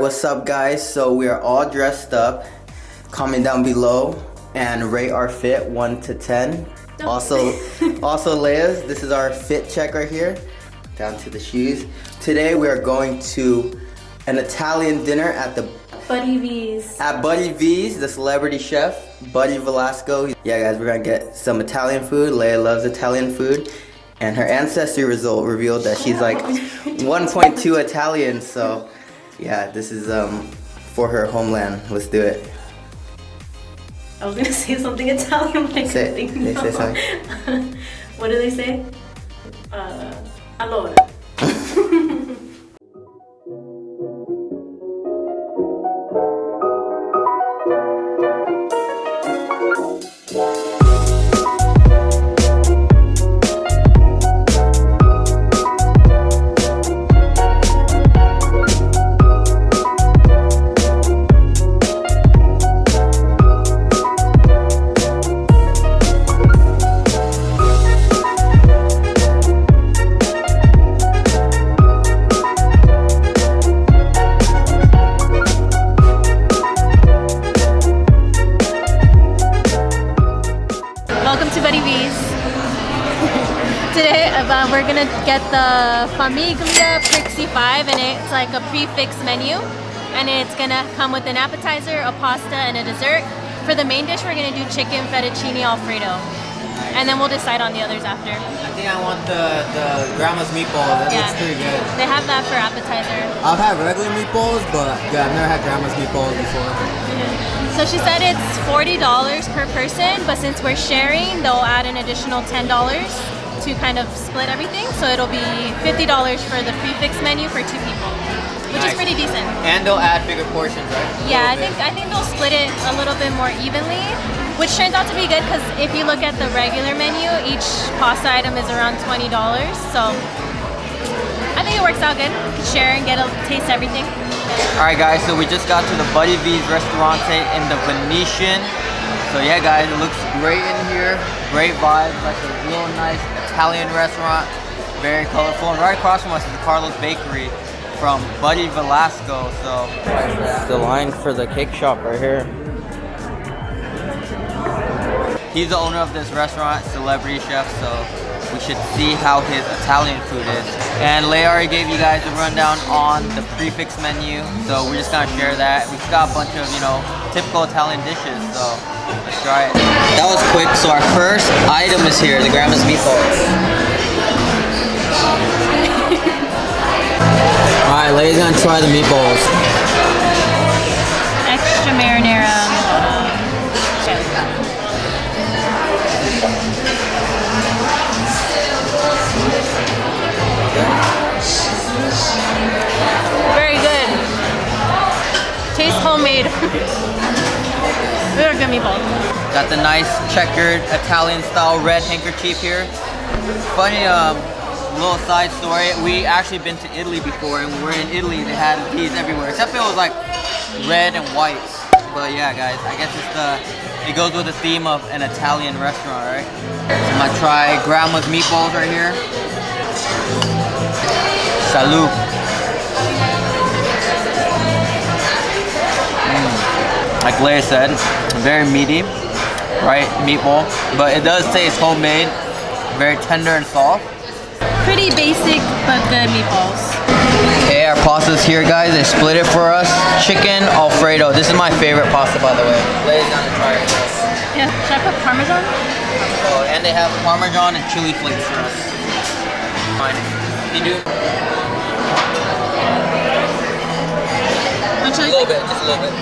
what's up guys? So we are all dressed up. Comment down below and rate our fit 1 to 10. Also Leia's, this is our fit check right here. Down to the shoes. Today we are going to an Italian dinner at the Blvd's. At Blvd's, the celebrity chef, Buddy Valastro. Yeah guys, we're gonna get some Italian food. Leia loves Italian food. And her ancestry result revealed that she's like 1.2 Italian, so yeah, this is for her homeland. Let's do it. I was gonna say something Italian, but I couldn't think. They say something. What do they say? Allora. Today we're gonna get the Famiglia Prixie 5, and it's like a prefix menu, and it's gonna come with an appetizer, a pasta, and a dessert. For the main dish, we're gonna do chicken fettuccine Alfredo, and then we'll decide on the others after. I think I want the grandma's meatball. That looks pretty good. They have that for appetizer. I've had regular meatballs, but yeah, I've never had grandma's meatballs before. So she said it's $40 per person, but since we're sharing, they'll add an additional $10 to kind of split everything. So it'll be $50 for the prefix menu for 2 people, which is pretty decent. And they'll add bigger portions, right? Yeah, I think they'll split it a little bit more evenly, which turns out to be good because if you look at the regular menu, each pasta item is around $20. So I think it works out good. You can share and get a taste everything. Alright guys, so we just got to the Blvd's Ristorante in the Venetian. So yeah guys, it looks great in here. Great vibes, like a real nice Italian restaurant. Very colorful. And right across from us is Carlo's Bakery from Buddy Valastro. So the line for the cake shop right here. He's the owner of this restaurant, celebrity chef, so we should see how his Italian food is. And Leia already gave you guys a rundown on the prefix menu, so we're just gonna share that. We've got a bunch of, you know, typical Italian dishes, so let's try it. That was quick, so our first item is here, the grandma's meatballs. Alright, Leia's gonna try the meatballs. Extra marinara. Very good. Tastes homemade. Very good meatballs. Got the nice checkered Italian style red handkerchief here. Funny little side story, we actually been to Italy before, and when we were in Italy they had these everywhere, except it was like red and white. But yeah guys, I guess it goes with the theme of an Italian restaurant, right? So I'm gonna try grandma's meatballs right here. Salud. Like Leia said, very meaty, right, meatball, but it does taste homemade, very tender and soft. Pretty basic, but good meatballs. Okay, our pasta's here guys, they split it for us. Chicken Alfredo, this is my favorite pasta by the way. Leia's gonna try it. Yeah, should I put Parmesan? Oh, and they have Parmesan and chili flakes for us. Fine. You do? Chili a little bit, just a little bit.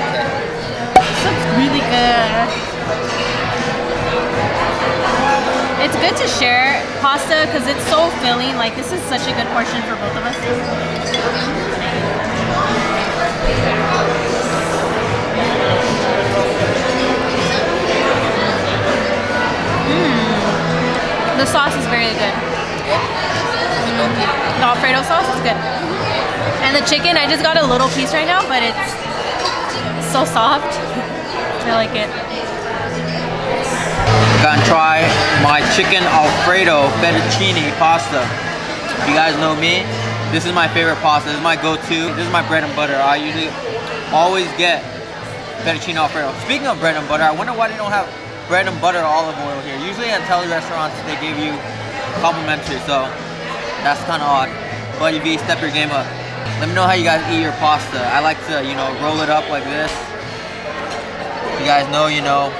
Okay. This looks really good. It's good to share pasta because it's so filling. Like, this is such a good portion for both of us. The sauce is very good. The Alfredo sauce is good. And the chicken, I just got a little piece right now, but it's so soft. I like it. Gonna try my chicken Alfredo fettuccine pasta. If you guys know me, This is my favorite pasta. This is my go-to. This is my bread and butter. I usually always get Fettucine Alfredo. Speaking of bread and butter, I wonder why they don't have bread and butter olive oil here. Usually at Italian restaurants, they give you complimentary, so that's kind of odd. Blvd, step your game up. Let me know how you guys eat your pasta. I like to, you know, roll it up like this. You guys know, you know.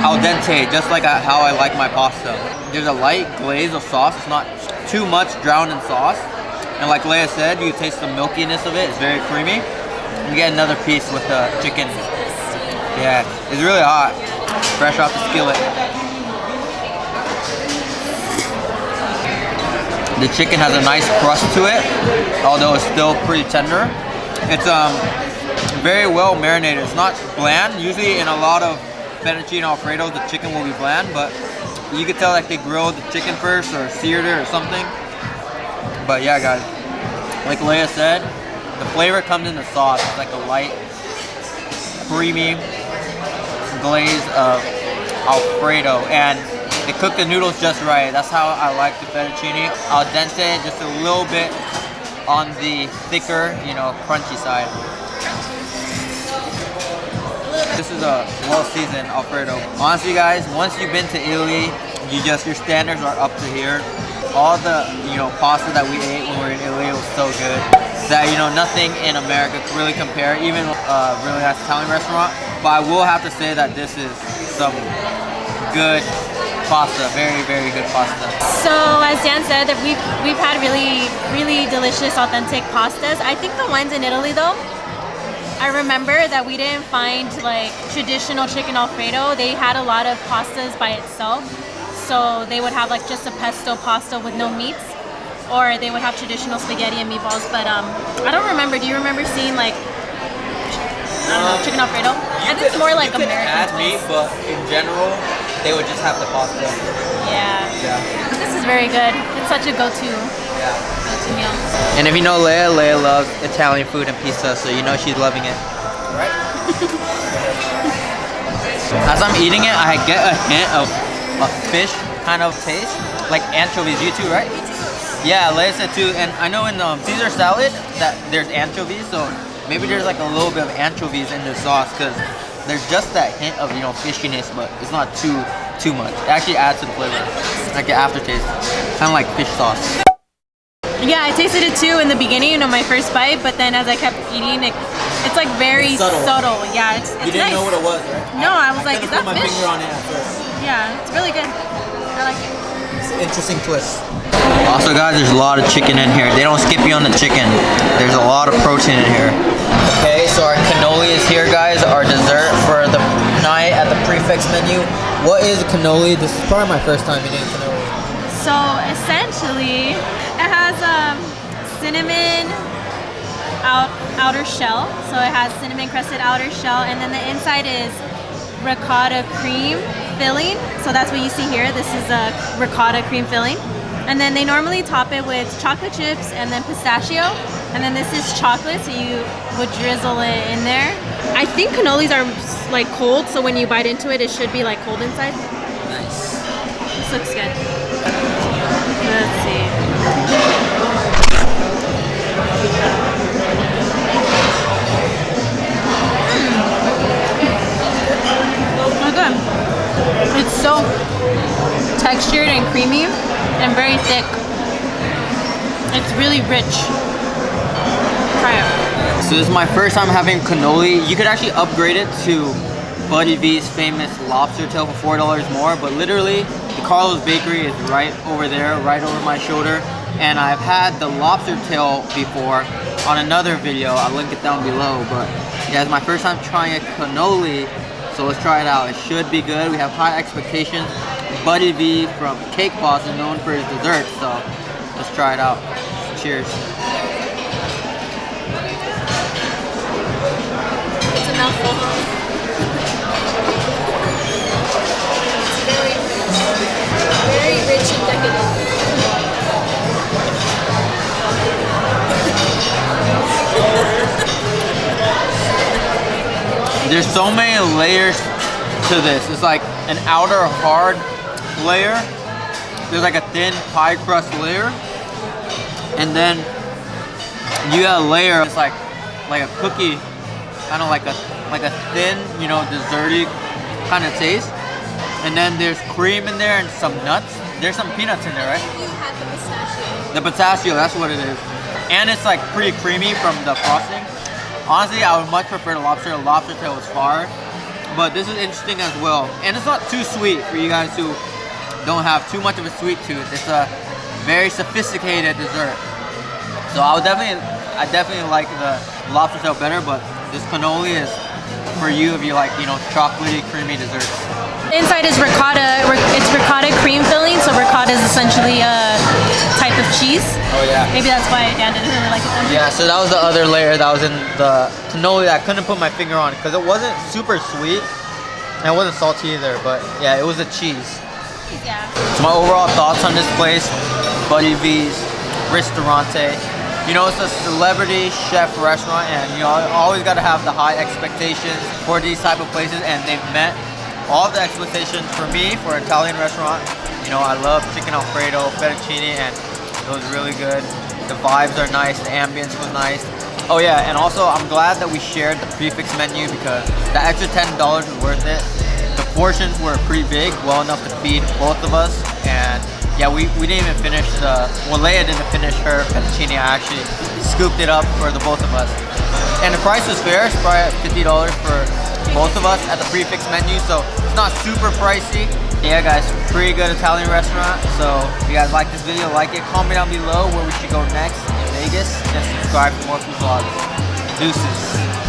Al dente, just like how I like my pasta. There's a light glaze of sauce. It's not too much drowned in sauce. And like Leia said, you taste the milkiness of it. It's very creamy. You get another piece with the chicken. Yeah, it's really hot. Fresh off the skillet. The chicken has a nice crust to it, although it's still pretty tender. It's very well marinated. It's not bland. Usually in a lot of Fettucine Alfredos, the chicken will be bland, but you can tell like they grilled the chicken first or seared it or something. But yeah, guys, like Leia said, the flavor comes in the sauce. It's like a light, creamy glaze of Alfredo, and they cook the noodles just right. That's how I like the fettuccine. Al dente, just a little bit on the thicker, you know, crunchy side. This is a well-seasoned Alfredo. Honestly, guys, once you've been to Italy, your standards are up to here. All the, you know, pasta that we ate when we were in Italy was so good that, you know, nothing in America could really compare, even a really nice Italian restaurant. But I will have to say that this is some good pasta, very, very good pasta. So as Dan said, that we've had really, really delicious, authentic pastas. I think the ones in Italy though, I remember that we didn't find like traditional chicken Alfredo. They had a lot of pastas by itself. So they would have like just a pesto pasta with no meats, or they would have traditional spaghetti and meatballs. But I don't remember. Do you remember seeing like, I don't know, chicken Alfredo? I think it's more like American add twist. meat, but in general, they would just have the pasta. Yeah. Yeah. This is very good. It's such a go-to. Yeah. Go-to meal. And if you know Leia loves Italian food and pizza, so you know she's loving it. Right? As I'm eating it, I get a hint of a fish kind of taste, like anchovies. You too, right? Me too. Yeah, Leia said too. And I know in Caesar salad that there's anchovies, so maybe there's like a little bit of anchovies in the sauce, because there's just that hint of, you know, fishiness, but it's not too much. It actually adds to the flavor, like the aftertaste, kind of like fish sauce. Yeah, I tasted it too in the beginning, you know, my first bite, but then as I kept eating, it's like very subtle. Yeah, it's You didn't nice. know what it was, right? No, I was like, is that put my fish? finger on it at first. Yeah, it's really good. I like it. It's an interesting twist. Also, guys, there's a lot of chicken in here. They don't skip you on the chicken. There's a lot of protein in here. Okay, so our cannoli is here, guys. Our dessert for the night at the Prefix menu. What is a cannoli? This is probably my first time eating cannoli. So essentially, it has cinnamon outer shell. So it has cinnamon crusted outer shell, and then the inside is ricotta cream filling. So that's what you see here. This is a ricotta cream filling. And then they normally top it with chocolate chips and then pistachio. And then this is chocolate, so you would drizzle it in there. I think cannolis are like cold, so when you bite into it, it should be like cold inside. Nice. This looks good. Let's see. Oh, good. It's so textured and creamy and very thick. It's really rich. Try it. So this is my first time having cannoli. You could actually upgrade it to Blvd's famous lobster tail for $4 more, but literally the Carlo's Bakery is right over there, right over my shoulder. And I've had the lobster tail before on another video. I'll link it down below. But yeah, it's my first time trying a cannoli, so let's try it out. It should be good. We have high expectations. Blvd from Cake Boss is known for his desserts, so let's try it out. Cheers. It's a mouthful. It's very rich and decadent. There's so many layers to this. It's like an outer hard layer, there's like a thin pie crust layer, and then you got a layer. It's like a cookie, kind of like a thin, you know, desserty kind of taste. And then there's cream in there and some nuts. There's some peanuts in there, right? You had the pistachio. The pistachio, that's what it is. And it's like pretty creamy from the frosting. Honestly, I would much prefer the lobster. The lobster tail was far. But this is interesting as well. And it's not too sweet for you guys who don't have too much of a sweet tooth. It's a very sophisticated dessert. So I definitely like the lobster tail better, but this cannoli is for you if you like, you know, chocolatey, creamy desserts. Inside is ricotta. It's ricotta cream filling, so ricotta is essentially a type of cheese. Oh yeah. Maybe that's why Dan didn't really like it then. Yeah, so that was the other layer that was in the cannoli that I couldn't put my finger on because it wasn't super sweet and it wasn't salty either, but yeah, it was a cheese. Yeah. So my overall thoughts on this place, Blvd's Ristorante. You know, it's a celebrity chef restaurant, and you know, always got to have the high expectations for these type of places, and they've met all of the expectations for me for an Italian restaurant. You know, I love chicken Alfredo, fettuccine, and it was really good. The vibes are nice, the ambience was nice. Oh yeah, and also I'm glad that we shared the Prefix menu because the extra $10 was worth it. The portions were pretty big, well enough to feed both of us, and yeah, we didn't even finish Leia didn't finish her fettuccine. I actually scooped it up for the both of us. And the price was fair, it's probably at $50 for both of us at the Prefix menu, so it's not super pricey. Yeah guys, pretty good Italian restaurant. So if you guys like this video, like it, comment down below where we should go next in Vegas, and subscribe for more food vlogs. Deuces.